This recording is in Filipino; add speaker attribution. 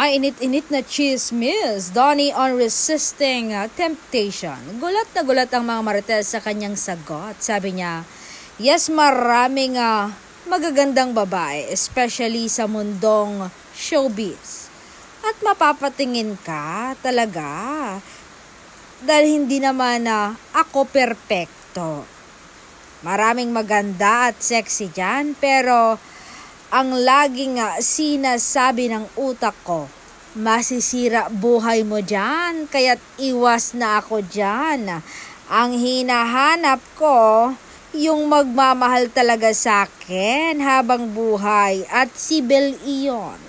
Speaker 1: mainit-init na chismis, Donnie on resisting temptation. Gulat na gulat ang mga marites sa kanyang sagot. Sabi niya, yes, maraming magagandang babae, especially sa mundong showbiz. At mapapatingin ka talaga. Dahil hindi naman ako perpekto. Maraming maganda at sexy dyan, pero ang laging sinasabi ng utak ko, masisira buhay mo dyan, kaya't iwas na ako dyan. Ang hinahanap ko, yung magmamahal talaga sa akin habang buhay, at si Bel iyon.